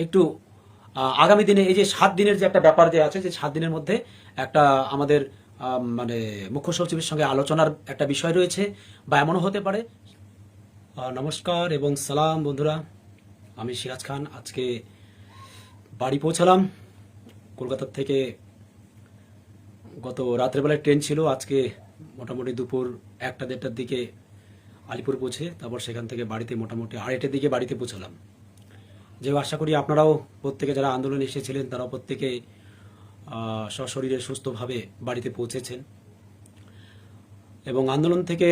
একটু আগামী দিনে এই যে 7 দিনের যে একটা ব্যাপার যে আছে, যে 7 দিনের মধ্যে একটা আমাদের মানে মুখ্য সচিবের সঙ্গে আলোচনার একটা বিষয় রয়েছে, বা এমনও হতে পারে। নমস্কার এবং সালাম বন্ধুরা, আমি সিরাজ খান। আজকে বাড়ি পৌঁছালাম কলকাতার থেকে। গত রাত্রেবেলায় ট্রেন ছিল, আজকে মোটামুটি দুপুর 1টা-1:30টার দিকে আলিপুর পৌঁছে, তারপর সেখান থেকে বাড়িতে মোটামুটি 2:30টার দিকে বাড়িতে পৌঁছালাম। যে আশা করি আপনারাও প্রত্যেকে যারা আন্দোলনে এসেছিলেন তারাও প্রত্যেকে সশরীরে সুস্থভাবে বাড়িতে পৌঁছেছেন। এবং আন্দোলন থেকে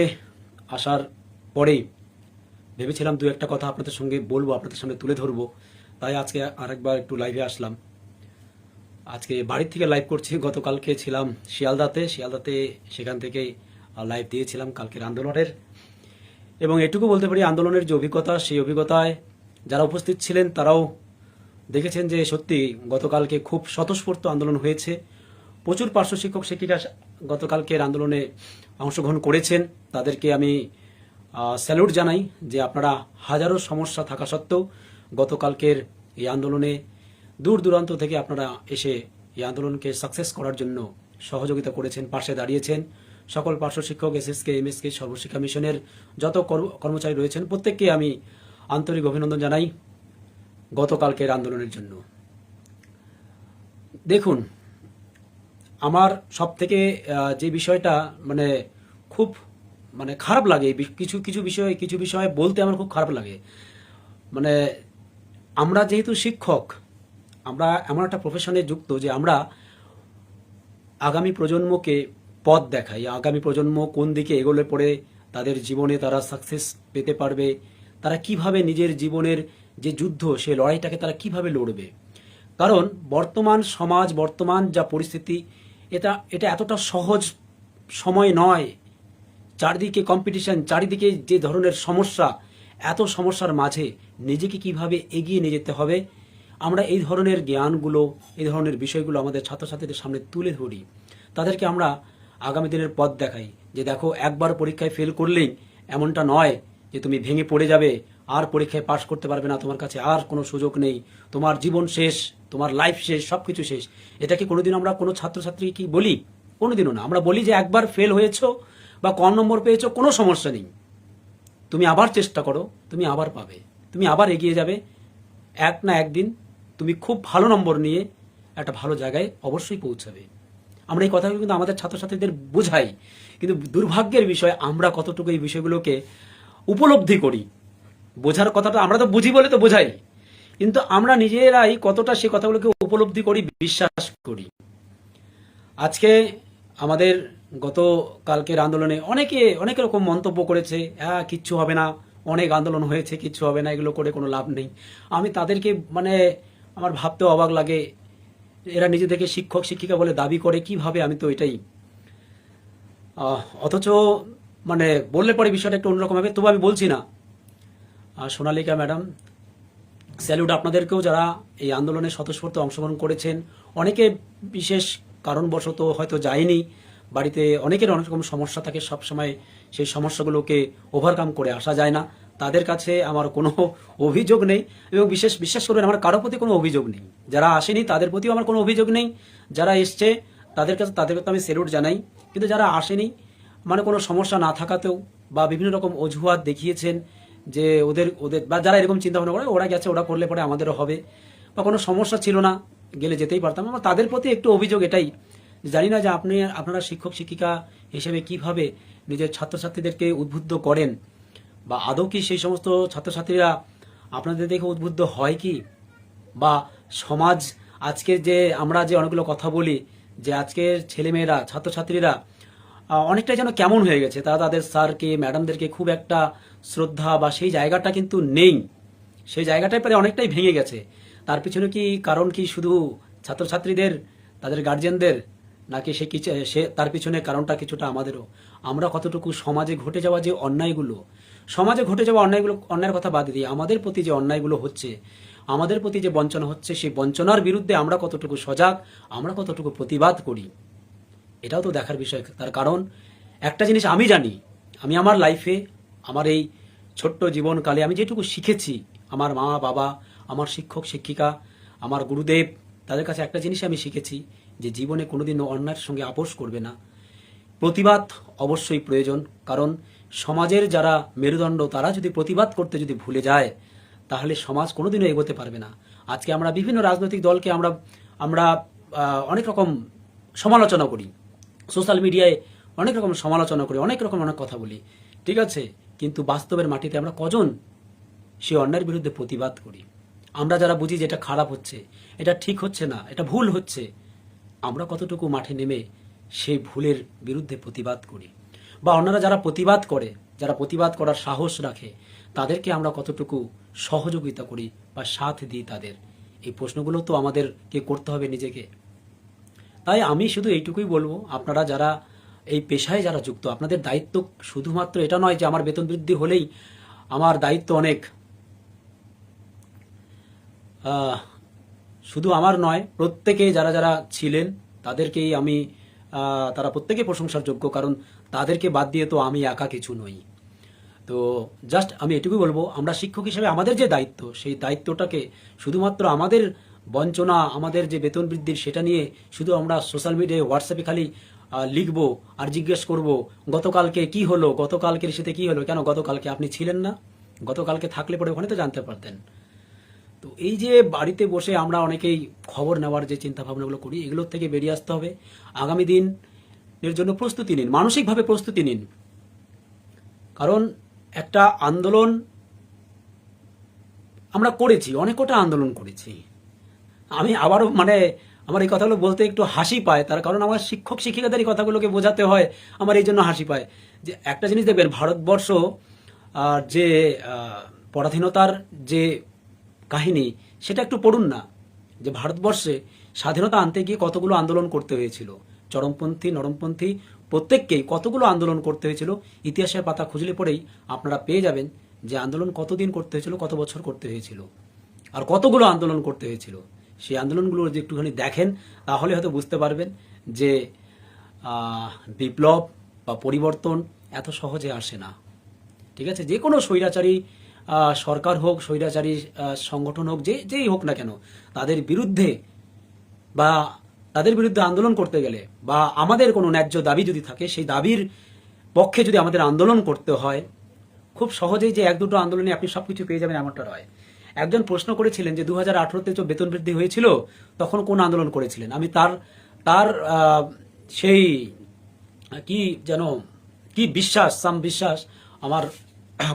আসার পরেই ভেবেছিলাম দু একটা কথা আপনাদের সঙ্গে বলবো, আপনাদের সামনে তুলে ধরবো, তাই আজকে আরেকবার একটু লাইভে আসলাম। আজকে বাড়ির থেকে লাইভ করছি। গতকালকে ছিলাম শিয়ালদাতে, সেখান থেকে লাইভ দিয়েছিলাম কালকের আন্দোলনের। এবং এটুকু বলতে পারি, আন্দোলনের যে অভিজ্ঞতা, সেই অভিজ্ঞতায় যারা উপস্থিত ছিলেন তারাও দেখেছেন যে সত্যি গতকালকে খুব স্বতঃস্ফূর্ত আন্দোলন হয়েছে। প্রচুর পার্শ্ব শিক্ষক শিক্ষিকা গতকালকের আন্দোলনে অংশগ্রহণ করেছেন, তাদেরকে আমি স্যালুট জানাই যে আপনারা হাজারো সমস্যা থাকা সত্ত্বেও গতকালকের এই আন্দোলনে দূর দূরান্ত থেকে আপনারা এসে এই আন্দোলনকে সাকসেস করার জন্য সহযোগিতা করেছেন, পাশে দাঁড়িয়েছেন। সকল পার্শ্ব শিক্ষক, এসএসকে, এমএসকে, সর্বশিক্ষা মিশনের যত কর্মচারী রয়েছেন প্রত্যেককে আমি আন্তরিক অভিনন্দন জানাই গতকালকের আন্দোলনের জন্য। দেখুন, আমার সব থেকে যে বিষয়টা মানে খুব মানে খারাপ লাগে, কিছু বিষয়ে বলতে আমার খুব খারাপ লাগে। মানে আমরা যেহেতু শিক্ষক, আমরা এমন একটা প্রফেশনে যুক্ত যে আমরা আগামী প্রজন্মকে পথ দেখাই। আগামী প্রজন্ম কোন দিকে এগোলে পড়ে তাদের জীবনে তারা সাকসেস পেতে পারবে, তারা কিভাবে নিজের জীবনের যে যুদ্ধ, সেই লড়াইটাকে তারা কিভাবে লড়বে। কারণ বর্তমান সমাজ, বর্তমান যা পরিস্থিতি, এটা এতটা সহজ সময় নয়। চারিদিকে কম্পিটিশন, চারিদিকে যে ধরনের সমস্যা, এত সমস্যার মাঝে নিজেকে কিভাবে এগিয়ে নিয়ে যেতে হবে, আমরা এই ধরনের জ্ঞানগুলো, এই ধরনের বিষয়গুলো আমাদের ছাত্রছাত্রীদের সামনে তুলে ধরি। তাদেরকে আমরা আগামী দিনের পথ দেখাই যে দেখো, একবার পরীক্ষায় ফেল করলেই এমনটা নয় যে তুমি ভেঙে পড়ে যাবে, আর পরীক্ষায় পাশ করতে পারবে না, তোমার কাছে আর কোনো সুযোগ নেই, তোমার জীবন শেষ, তোমার লাইফ শেষ, সব কিছু শেষ। এটা কি কোনোদিন আমরা কোনো ছাত্রছাত্রী কি বলি? কোনোদিনও না। আমরা বলি যে একবার ফেল হয়েছো বা কম নম্বর পেয়েছো, কোনো সমস্যা নেই, তুমি আবার চেষ্টা করো, তুমি আবার পাবে, তুমি আবার এগিয়ে যাবে। এক না একদিন তুমি খুব ভালো নম্বর নিয়ে একটা ভালো জায়গায় অবশ্যই পৌঁছাবে। আমরা এই কথাগুলো কিন্তু আমাদের ছাত্রছাত্রীদের বোঝাই, কিন্তু দুর্ভাগ্যের বিষয় আমরা কতটুকু এই বিষয়গুলোকে উপলব্ধি করি। বোঝার কথাটা আমরা তো বুঝি বলে তো বোঝাই, কিন্তু আমরা নিজেরাই কতটা সেই কথাগুলোকে উপলব্ধি করি, বিশ্বাস করি। আজকে আমাদের গত কালকের আন্দোলনে অনেক রকম মন্তব্য করেছে, হ্যাঁ কিচ্ছু হবে না, অনেক আন্দোলন হয়েছে, কিচ্ছু হবে না, এগুলো করে কোনো লাভ নেই। আমি তাদেরকে মানে আমার ভাবতেও অবাক লাগে, এরা নিজেদেরকে শিক্ষক শিক্ষিকা বলে দাবি করে কিভাবে, আমি তো এটাই অথচ মানে বললে পরে বিষয়টা একটু অন্যরকম হবে। তবু আমি বলছি না। সোনালিকা ম্যাডাম, স্যালুট আপনাদেরকেও যারা এই আন্দোলনে স্বতঃস্ফূর্ত অংশগ্রহণ করেছেন। অনেকে বিশেষ কারণবশত হয়তো যায়নি, বাড়িতে অনেকের অনেক রকম সমস্যা থাকে, সব সময় সেই সমস্যাগুলোকে ওভারকাম করে আসা যায় না। তাদের কাছে আমার কোনো অভিযোগ নেই, এবং বিশ্বাস করবেন আমার কারো প্রতি কোনো অভিযোগ নেই। যারা আসেনি তাদের প্রতিও আমার কোনো অভিযোগ নেই, যারা এসছে তাদেরকে তো আমি স্যালুট জানাই। কিন্তু যারা আসেনি, মানে কোনো সমস্যা না থাকাতেও বা বিভিন্ন রকম অজুহাত দেখিয়েছেন যে ওদের ওদের বা যারা এরকম চিন্তা ভাবনা করে ওরা গেছে, ওরা করলে পরে আমাদেরও হবে, বা কোনো সমস্যা ছিল না, গেলে যেতেই পারতাম। আমার তাদের প্রতি একটু অভিযোগ এটাই, জানি না যে আপনারা শিক্ষক শিক্ষিকা হিসেবে কিভাবে নিজের ছাত্রছাত্রীদেরকে উদ্বুদ্ধ করেন, বা আদৌ কি সেই সমস্ত ছাত্রছাত্রীরা আপনাদের দেখে উদ্বুদ্ধ হয় কি, বা সমাজ আজকের যে আমরা যে অনেকগুলো কথা বলি যে আজকের ছেলেমেয়েরা, ছাত্রছাত্রীরা অনেকটাই যেন কেমন হয়ে গেছে, তারা তাদের স্যারকে, ম্যাডামদেরকে খুব একটা শ্রদ্ধা বা সেই জায়গাটা কিন্তু নেই, সেই জায়গাটাই প্রায় অনেকটাই ভেঙে গেছে। তার পিছনে কি কারণ কি শুধু ছাত্রছাত্রীদের, তাদের গার্জিয়ানদের, নাকি সে তার পিছনে কারণটা কিছুটা আমাদেরও? আমরা কতটুকু সমাজে ঘটে যাওয়া যে অন্যায়ের কথা বাদ দিয়ে আমাদের প্রতি যে অন্যায়গুলো হচ্ছে, আমাদের প্রতি যে বঞ্চনা হচ্ছে, সেই বঞ্চনার বিরুদ্ধে আমরা কতটুকু সজাগ, আমরা কতটুকু প্রতিবাদ করি, এটাও তো দেখার বিষয়। তার কারণ একটা জিনিস আমি জানি, আমি আমার লাইফে, আমার এই ছোট্ট জীবনকালে আমি যেটুকু শিখেছি, আমার মা বাবা, আমার শিক্ষক শিক্ষিকা, আমার গুরুদেব, তাদের কাছে একটা জিনিস আমি শিখেছি যে জীবনে কোনোদিনও অন্যায়ের সঙ্গে আপোষ করবে না। প্রতিবাদ অবশ্যই প্রয়োজন, কারণ সমাজের যারা মেরুদণ্ড তারা যদি প্রতিবাদ করতে যদি ভুলে যায় তাহলে সমাজ কোনোদিনও এগোতে পারবে না। আজকে আমরা বিভিন্ন রাজনৈতিক দলকে আমরা আমরা অনেক রকম সমালোচনা করি, সোশ্যাল মিডিয়ায় অনেক রকম সমালোচনা করি, অনেক রকম অনেক কথা বলি, ঠিক আছে, কিন্তু বাস্তবের মাটিতে আমরা কজন সে অন্যায়ের বিরুদ্ধে প্রতিবাদ করি? আমরা যারা বুঝি যে এটা খারাপ হচ্ছে, এটা ঠিক হচ্ছে না, এটা ভুল হচ্ছে, আমরা কতটুকু মাঠে নেমে সেই ভুলের বিরুদ্ধে প্রতিবাদ করি? বা অন্যরা যারা প্রতিবাদ করে, যারা প্রতিবাদ করার সাহস রাখে, তাদেরকে আমরা কতটুকু সহযোগিতা করি বা সাথ দিই তাদের? এই প্রশ্নগুলো তো আমাদেরকে করতে হবে নিজেকে। তাই আমি শুধু এইটুকুই বলবো, আপনারা যারা এই পেশায় যারা যুক্ত, আপনাদের দায়িত্ব শুধুমাত্র এটা নয় যে আমার বেতন বৃদ্ধি হলেই আমার দায়িত্ব অনেক। শুধু আমার নয়, প্রত্যেকে যারা যারা ছিলেন তাদেরকেই আমি তারা প্রত্যেকে প্রশংসার যোগ্য, কারণ তাদেরকে বাদ দিয়ে তো আমি একা কিছু নই। তো জাস্ট আমি এটুকুই বলবো, আমরা শিক্ষক হিসেবে আমাদের যে দায়িত্ব, সেই দায়িত্বটাকে শুধুমাত্র আমাদের বঞ্চনা, আমাদের যে বেতন বৃদ্ধির সেটা নিয়ে শুধু আমরা সোশ্যাল মিডিয়ায় হোয়াটসঅ্যাপে খালি লিখবো আর জিজ্ঞেস করব গতকালকে কি হলো, গতকালকের সাথে কি হলো, কেন গতকালকে আপনি ছিলেন না? গতকালকে থাকলে পরে ওখানে তো জানতে পারতেন। তো এই যে বাড়িতে বসে আমরা অনেকেই খবর নেওয়ার যে চিন্তা ভাবনাগুলো করি, এগুলোর থেকে বেরিয়ে আসতে হবে। আগামী দিনের জন্য প্রস্তুতি নিন, মানসিকভাবে প্রস্তুতি নিন, কারণ একটা আন্দোলন আমরা করেছি, অনেক কটা আন্দোলন করেছি। আমি আবারও আমার এই কথাগুলো বলতে একটু হাসি পায়, তার কারণ আমার শিক্ষক শিক্ষিকাদের এই কথাগুলোকে বোঝাতে হয়, আমার এই জন্য হাসি পায়। যে একটা জিনিস দেখবেন, ভারতবর্ষ যে পরাধীনতার যে কাহিনী, সেটা একটু পড়ুন না, যে ভারতবর্ষে স্বাধীনতা আনতে গিয়ে কতগুলো আন্দোলন করতে হয়েছিল, চরমপন্থী নরমপন্থী প্রত্যেককেই কতগুলো আন্দোলন করতে হয়েছিল। ইতিহাসের পাতা খুঁজলে পরেই আপনারা পেয়ে যাবেন যে আন্দোলন কতদিন করতে হয়েছিল, কত বছর করতে হয়েছিল, আর কতগুলো আন্দোলন করতে হয়েছিল। সেই আন্দোলনগুলো যদি একটুখানি দেখেন তাহলে হয়তো বুঝতে পারবেন যে বিপ্লব বা পরিবর্তন এত সহজে আসে না। ঠিক আছে, যে কোনো স্বৈরাচারী সরকার হোক, স্বৈরাচারী সংগঠন হোক, যেই হোক না কেন, তাদের বিরুদ্ধে বা তাদের বিরুদ্ধে আন্দোলন করতে গেলে বা আমাদের কোনো ন্যায্য দাবি যদি থাকে, সেই দাবির পক্ষে যদি আমাদের আন্দোলন করতে হয়, খুব সহজেই যে এক দুটো আন্দোলনে আপনি সবকিছু পেয়ে যাবেন এমনটা নয়। একজন প্রশ্ন করেছিলেন যে 2018-তে যে বেতন বৃদ্ধি হয়েছিল তখন কোন আন্দোলন করেছিলেন? আমি তার তার সেই কি যেন কি বিশ্বাস আমার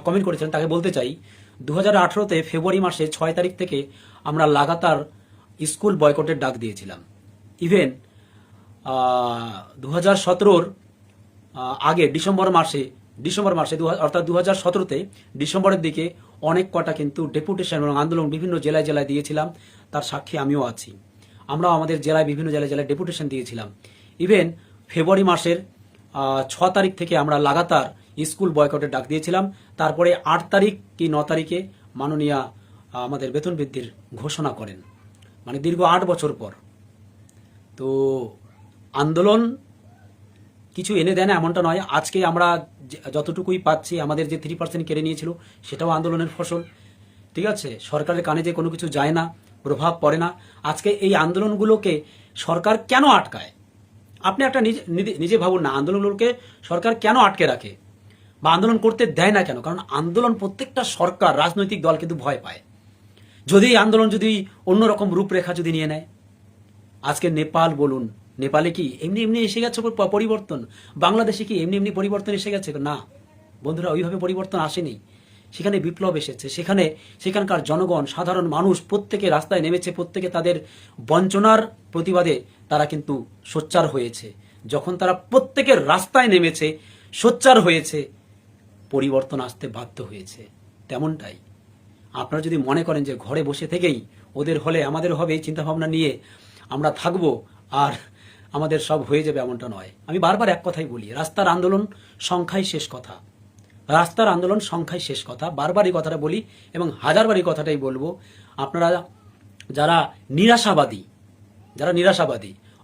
কমেন্ট করেছিলেন, তাকে বলতে চাই 2018-তে ফেব্রুয়ারি মাসে 6 তারিখ থেকে আমরা লাগাতার স্কুল বয়কটের ডাক দিয়েছিলাম। ইভেন 2017-র আগে ডিসেম্বর মাসে অর্থাৎ 2017-তে ডিসেম্বরের দিকে অনেক কটা কিন্তু ডেপুটেশন এবং আন্দোলন বিভিন্ন জেলায় জেলায় দিয়েছিলাম, তার সাক্ষী আমিও আছি। আমরাও আমাদের জেলায় বিভিন্ন জেলায় জেলায় ডেপুটেশন দিয়েছিলাম। ইভেন ফেব্রুয়ারি মাসের 6 তারিখ থেকে আমরা লাগাতার স্কুল বয়কটের ডাক দিয়েছিলাম। তারপরে 8 তারিখ কি 9 তারিখে মাননীয়া আমাদের বেতন বৃদ্ধির ঘোষণা করেন, মানে দীর্ঘ 8 বছর পর। তো আন্দোলন কিছু এনে দেয় না এমনটা নয়। আজকে আমরা যতটুকুই পাচ্ছি, আমাদের যে 3% কেড়ে নিয়েছিল সেটাও আন্দোলনের ফসল। ঠিক আছে, সরকারের কানে যে কোনো কিছু যায় না, প্রভাব পড়ে না। আজকে এই আন্দোলনগুলোকে সরকার কেন আটকায়? আপনি একটা নিজে ভাবুন না, আন্দোলনগুলোকে সরকার কেন আটকে রাখে বা আন্দোলন করতে দেয় না কেন? কারণ আন্দোলন প্রত্যেকটা সরকার, রাজনৈতিক দল কিন্তু ভয় পায় যদি আন্দোলন যদি অন্যরকম রূপরেখা যদি নিয়ে নেয়। আজকে নেপাল বলুন, নেপালে কি এমনি এমনি এসে গেছে পরিবর্তন? বাংলাদেশে কি এমনি এমনি পরিবর্তন এসে গেছে? না বন্ধুরা, ওইভাবে পরিবর্তন আসেনি। সেখানে বিপ্লব এসেছে, সেখানকার জনগণ, সাধারণ মানুষ প্রত্যেকে রাস্তায় নেমেছে, প্রত্যেকে তাদের বঞ্চনার প্রতিবাদে তারা কিন্তু সোচ্চার হয়েছে। যখন তারা প্রত্যেকের রাস্তায় নেমেছে, সোচ্চার হয়েছে, পরিবর্তন আসতে বাধ্য হয়েছে। তেমনটাই আপনারা যদি মনে করেন যে ঘরে বসে থেকেই ওদের হলে আমাদের হবে, এই চিন্তাভাবনা নিয়ে আমরা থাকবো আর আমাদের সব হয়ে যাবে, এমনটা নয়। আমি বারবার এক কথাই বলি, রাস্তার আন্দোলন সংখ্যাই শেষ কথা, রাস্তার আন্দোলন সংখ্যাই শেষ কথা। বারবার এই কথাটা বলি এবং হাজারবার এই কথাটাই বলবো। আপনারা যারা নিরাশাবাদী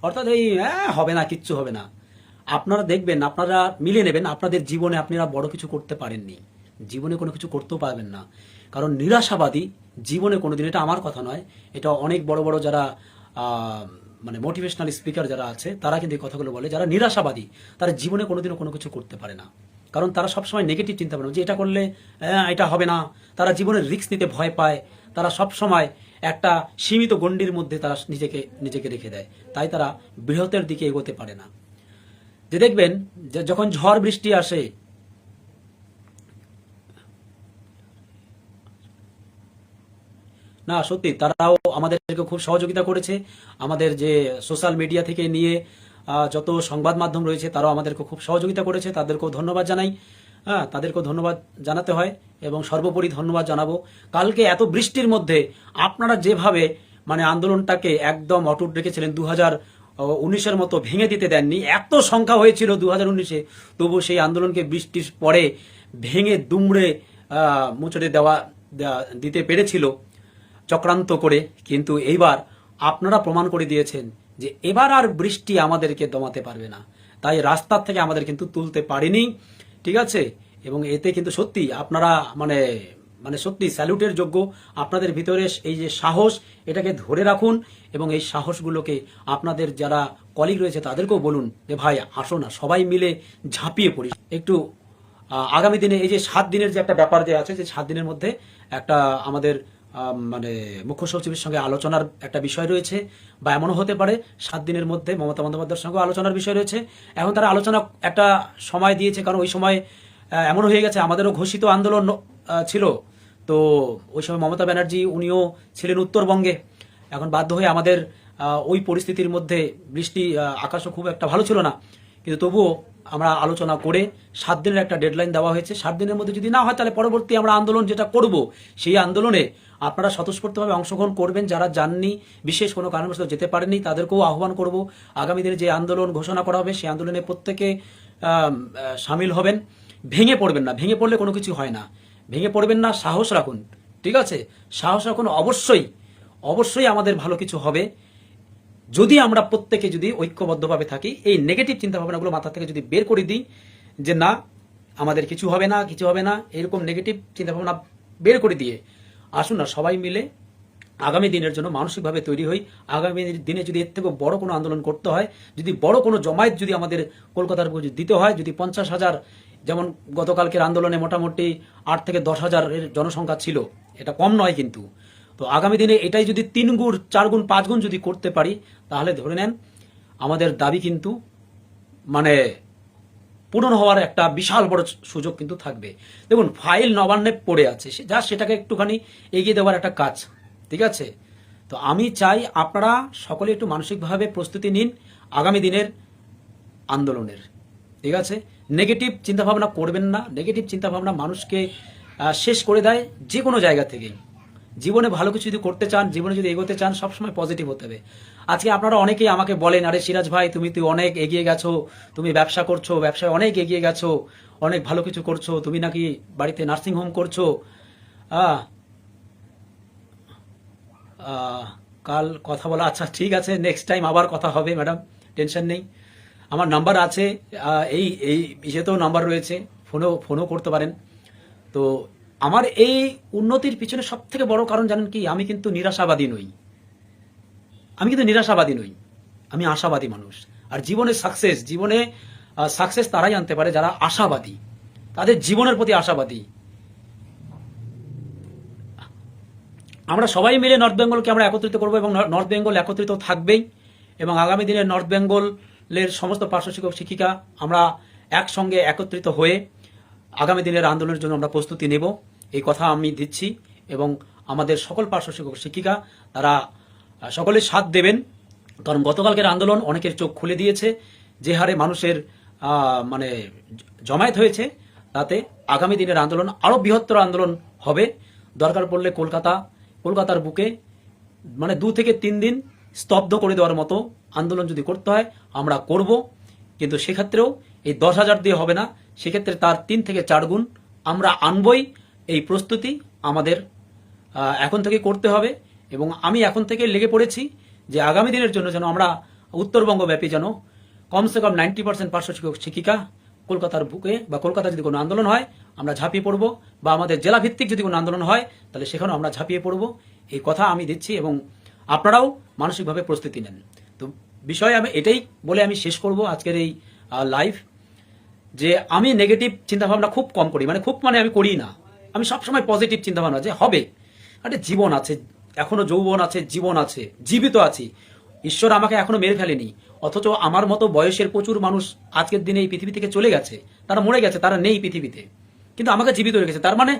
অর্থাৎ এই হবে না, কিচ্ছু হবে না, আপনারা দেখবেন, আপনারা মিলে নেবেন, আপনাদের জীবনে আপনারা বড় কিছু করতে পারেননি, জীবনে কোনো কিছু করতেও পারবেন না। কারণ নিরাশাবাদী জীবনে কোনোদিন, এটা আমার কথা নয়, এটা অনেক বড় বড় যারা মানে মোটিভেশনাল স্পিকার যারা আছে তারা কিন্তু এই কথাগুলো বলে, যারা নিরাশাবাদী তারা জীবনে কোনোদিনও কোনো কিছু করতে পারে না, কারণ তারা সবসময় নেগেটিভ চিন্তা ভাবনা, যে এটা করলে এটা হবে না, তারা জীবনের রিস্ক নিতে ভয় পায়, তারা সবসময় একটা সীমিত গণ্ডির মধ্যে তারা নিজেকে নিজেকে রেখে দেয়, তাই তারা বৃহতের দিকে এগোতে পারে না। যে দেখবেন যে যখন ঝড় বৃষ্টি আসে, না সত্যি তারাও আমাদেরকে খুব সহযোগিতা করেছে, আমাদের যে সোশ্যাল মিডিয়া থেকে নিয়ে যত সংবাদ মাধ্যম রয়েছে তারাও আমাদেরকে খুব সহযোগিতা করেছে, তাদেরকেও ধন্যবাদ জানাই। হ্যাঁ, তাদেরকেও ধন্যবাদ জানাতে হয় এবং সর্বোপরি ধন্যবাদ জানাবো কালকে এত বৃষ্টির মধ্যে আপনারা যেভাবে মানে আন্দোলনটাকে একদম অটুট রেখেছিলেন, 2019-এর মতো ভেঙে দিতে দেননি। এত সংখ্যা হয়েছিল 2019-এ, তবু সেই আন্দোলনকে বৃষ্টির পরে ভেঙে দুমড়ে মুচড়ে দিতে পেরেছিল চক্রান্ত করে। কিন্তু এইবার আপনারা প্রমাণ করে দিয়েছেন যে এবার আর বৃষ্টি আমাদেরকে দমাতে পারবে না, তাই রাস্তার থেকে আমাদের কিন্তু তুলতে পারেনি, ঠিক আছে। এবং এতে কিন্তু সত্যি আপনারা মানে মানে সত্যি স্যালুটের যোগ্য। আপনাদের ভিতরে এই যে সাহস, এটাকে ধরে রাখুন এবং এই সাহসগুলোকে আপনাদের যারা কলিগ রয়েছে তাদেরকেও বলুন যে ভাই আসো না, সবাই মিলে ঝাঁপিয়ে পড়ি একটু। আগামী দিনে এই যে 7 দিনের যে একটা ব্যাপার যে আছে, যে 7 দিনের মধ্যে একটা আমাদের মানে মুখ্য সচিবের সঙ্গে আলোচনার একটা বিষয় রয়েছে, বা এমনও হতে পারে 7 দিনের মধ্যে মমতা বন্দ্যোপাধ্যায়ের সঙ্গে আলোচনার বিষয় রয়েছে। এখন তারা আলোচনা একটা সময় দিয়েছে, কারণ ওই সময় এমন হয়ে গেছে, আমাদেরও ঘোষিত আন্দোলন ছিল, তো ওই সময় মমতা ব্যানার্জি উনিও ছিলেন উত্তরবঙ্গে। এখন বাধ্য হয়ে আমাদের ওই পরিস্থিতির মধ্যে বৃষ্টি, আকাশও খুব একটা ভালো ছিল না, কিন্তু তবুও আমরা আলোচনা করে 7 দিনের একটা ডেডলাইন দেওয়া হয়েছে। 7 দিনের মধ্যে যদি না হয় তাহলে পরবর্তী আমরা আন্দোলন যেটা করব, সেই আন্দোলনে আপনারা স্বতঃস্ফূর্তভাবে অংশগ্রহণ করবেন। যারা যাননি, বিশেষ কোনো কারণবশত যেতে পারেননি, তাদেরকেও আহ্বান করব আগামী দিনে যে আন্দোলন ঘোষণা করা হবে সেই আন্দোলনে প্রত্যেকে সামিল হবেন। ভেঙে পড়বেন না, ভেঙে পড়লে কোনো কিছু হয় না, ভেঙে পড়বেন না, সাহস রাখুন, ঠিক আছে। সাহস রাখুন, অবশ্যই অবশ্যই আমাদের ভালো কিছু হবে যদি আমরা প্রত্যেকে যদি ঐক্যবদ্ধভাবে থাকি। এই নেগেটিভ চিন্তা ভাবনাগুলো মাথা থেকে যদি বের করে দিই যে না আমাদের কিছু হবে না, কিছু হবে না, এরকম নেগেটিভ চিন্তা ভাবনা বের করে দিয়ে আসুন না সবাই মিলে আগামী দিনের জন্য মানসিকভাবে তৈরি হই। আগামী দিনে যদি এর থেকে বড় কোনো আন্দোলন করতে হয়, যদি বড় কোনো জমায়েত যদি আমাদের কলকাতার বুঝে দিতে হয়, যদি 50,000, যেমন গতকালকের আন্দোলনে মোটামুটি 8 থেকে 10,000 এর জনসংখ্যা ছিল, এটা কম নয় কিন্তু। তো আগামী দিনে এটাই যদি 3 গুণ 4 গুণ 5 গুণ যদি করতে পারি, তাহলে ধরে নেন আমাদের দাবি কিন্তু মানে পূরণ হওয়ার একটা বিশাল বড় সুযোগ কিন্তু থাকবে। দেখুন ফাইল নবান্নে পড়ে আছে, যা সেটাকে একটুখানি এগিয়ে দেওয়ার একটা কাজ, ঠিক আছে। তো আমি চাই আপনারা সকলে একটু মানসিকভাবে প্রস্তুতি নিন আগামী দিনের আন্দোলনের, ঠিক আছে। নেগেটিভ চিন্তাভাবনা করবেন না, নেগেটিভ চিন্তাভাবনা মানুষকে শেষ করে দেয় যে কোনো জায়গা থেকেই। জীবনে ভালো কিছু যদি করতে চান, জীবনে যদি এগোতে চান, সবসময় পজিটিভ হতে হবে। আজকে আপনারা অনেকেই আমাকে বলেন, আরে সিরাজ ভাই তুমি অনেক এগিয়ে গেছো, তুমি ব্যবসা করছো, ব্যবসায় অনেক এগিয়ে গেছো, অনেক ভালো কিছু করছো, তুমি নাকি বাড়িতে নার্সিং হোম করছো। আহ আহ, কাল কথা বলা, আচ্ছা ঠিক আছে, নেক্সট টাইম আবার কথা হবে ম্যাডাম, টেনশন নেই। আমার নাম্বার আছে, এই এই ইসেতেও নাম্বার রয়েছে, ফোনও করতে পারেন। তো আমার এই উন্নতির পিছনে সব থেকে বড় কারণ জানেন কি, আমি কিন্তু নিরাশাবাদী নই, আমি আশাবাদী মানুষ। আর জীবনে সাকসেস তারাই আনতে পারে যারা আশাবাদী, তাদের জীবনের প্রতি আশাবাদী। আমরা সবাই মিলে নর্থ বেঙ্গলকে আমরা একত্রিত করবো এবং নর্থ বেঙ্গল একত্রিত থাকবেই। এবং আগামী দিনে নর্থ বেঙ্গলের সমস্ত পার্শ্ব শিক্ষক শিক্ষিকা আমরা একসঙ্গে একত্রিত হয়ে আগামী দিনের আন্দোলনের জন্য আমরা প্রস্তুতি নেব, এই কথা আমি দিচ্ছি। এবং আমাদের সকল পার্শ্ব শিক্ষক শিক্ষিকা তারা সকলে সাথ দেবেন, কারণ গতকালকের আন্দোলন অনেকের চোখ খুলে দিয়েছে। যে হারে মানুষের মানে জমায়েত হয়েছে, তাতে আগামী দিনের আন্দোলন আরও বৃহত্তর আন্দোলন হবে। দরকার পড়লে কলকাতার বুকে মানে 2 থেকে 3 দিন স্তব্ধ করে দেওয়ার মতো আন্দোলন যদি করতে হয় আমরা করব। কিন্তু সেক্ষেত্রেও এই 10,000 দিয়ে হবে না, সেক্ষেত্রে তার 3 থেকে 4 গুণ আমরা আনবই। এই প্রস্তুতি আমাদের এখন থেকে করতে হবে এবং আমি এখন থেকে লেগে পড়েছি যে আগামী দিনের জন্য যেন আমরা উত্তরবঙ্গব্যাপী যেন কমসে কম 90% পার্শ্ব শিক্ষক শিক্ষিকা কলকাতার বুকে বা কলকাতা যদি কোনো আন্দোলন হয় আমরা ঝাঁপিয়ে পড়ব, বা আমাদের জেলা ভিত্তিক যদি কোনো আন্দোলন হয় তাহলে সেখানেও আমরা ঝাঁপিয়ে পড়ব, এই কথা আমি দিচ্ছি। এবং আপনারাও মানসিকভাবে প্রস্তুতি নেন। তো বিষয় আমি এটাই বলে আমি শেষ করব আজকের এই লাইভ, যে আমি নেগেটিভ চিন্তাভাবনা খুব কম করি, মানে আমি করি না। আমি সবসময় পজিটিভ চিন্তাভাবনা, যে হবে, একটা জীবন আছে, এখনো যৌবন আছে, জীবন আছে, জীবিত আছি, ঈশ্বর আমাকে এখনো মেরে ফেলেনি। অথচ আমার মতো বয়সের প্রচুর মানুষ আজকের দিনে এই পৃথিবী থেকে চলে গেছে, তারা মরে গেছে, তারা নেই পৃথিবীতে, কিন্তু আমাকে জীবিত রেখেছে। তার মানে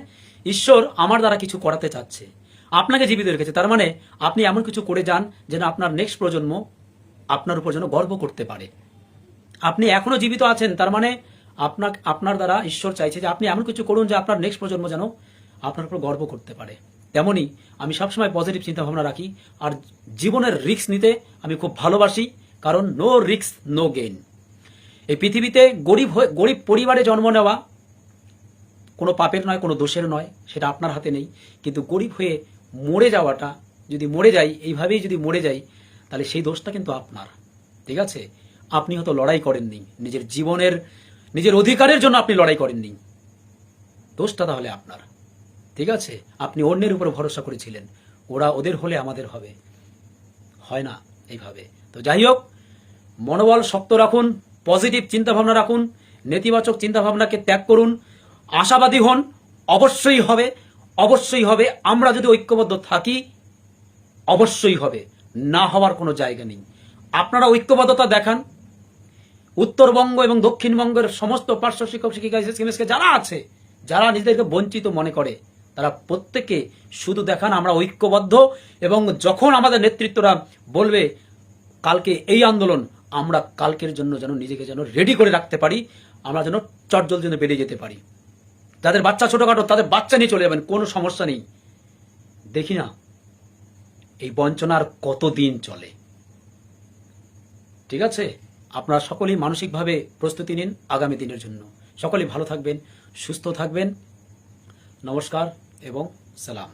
ঈশ্বর আমার দ্বারা কিছু করাতে চাচ্ছে। আপনাকে জীবিত রেখেছে, তার মানে আপনি এমন কিছু করে যান যেন আপনার নেক্সট প্রজন্ম আপনার উপর যেন গর্ব করতে পারে। আপনি এখনো জীবিত আছেন, তার মানে আপনার দ্বারা ঈশ্বর চাইছে যে আপনি এমন কিছু করুন যে আপনার নেক্সট প্রজন্ম যেন আপনার উপর গর্ব করতে পারে। তেমনি আমি সবসময় পজিটিভ চিন্তা ভাবনা রাখি, আর জীবনের রিস্ক নিতে আমি খুব ভালোবাসি, কারণ নো রিস্ক নো গেইন। এই পৃথিবীতে গরিব পরিবারে জন্ম নেওয়া কোনো পাপের নয়, কোনো দোষের নয়, সেটা আপনার হাতে নেই। কিন্তু গরিব হয়ে মরে যাওয়াটা, যদি মরে যাই এইভাবেই যদি মরে যাই, তাহলে সেই দোষটা কিন্তু আপনার। ঠিক আছে, আপনি হয়তো লড়াই করেননি নিজের জীবনের, নিজের অধিকারের জন্য আপনি লড়াই করেননি, দোষটা তাহলে আপনার। ঠিক আছে, আপনি অন্যের উপর ভরসা করেছিলেন, ওদের হলে আমাদের হবে, হয় না এইভাবে। তো যাই হোক, মনোবল শক্ত রাখুন, পজিটিভ চিন্তাভাবনা রাখুন, নেতিবাচক চিন্তাভাবনাকে ত্যাগ করুন, আশাবাদী হন, অবশ্যই হবে, অবশ্যই হবে। আমরা যদি ঐক্যবদ্ধ থাকি অবশ্যই হবে, না হওয়ার কোনো জায়গা নেই। আপনারা ঐক্যবদ্ধতা দেখান। উত্তরবঙ্গ এবং দক্ষিণবঙ্গের সমস্ত পার্শ্ব শিক্ষক শিক্ষিকা যারা আছে, যারা নিজেদেরকে বঞ্চিত মনে করে, তারা প্রত্যেকে শুধু দেখান আমরা ঐক্যবদ্ধ। এবং যখন আমাদের নেতৃত্বরা বলবে কালকে এই আন্দোলন, আমরা কালকের জন্য যেন নিজেকে যেন রেডি করে রাখতে পারি, আমরা যেন চটজল যেন বেরিয়ে যেতে পারি। তাদের বাচ্চা ছোটখাটো, তাদের বাচ্চা নিয়ে চলে যাবেন, কোনো সমস্যা নেই। দেখি না এই বঞ্চনার কতদিন চলে। ঠিক আছে, আপনারা সকলেই মানসিকভাবে প্রস্তুতি নিন আগামী দিনের জন্য। সকলেই ভালো থাকবেন, সুস্থ থাকবেন। নমস্কার এবং সালাম।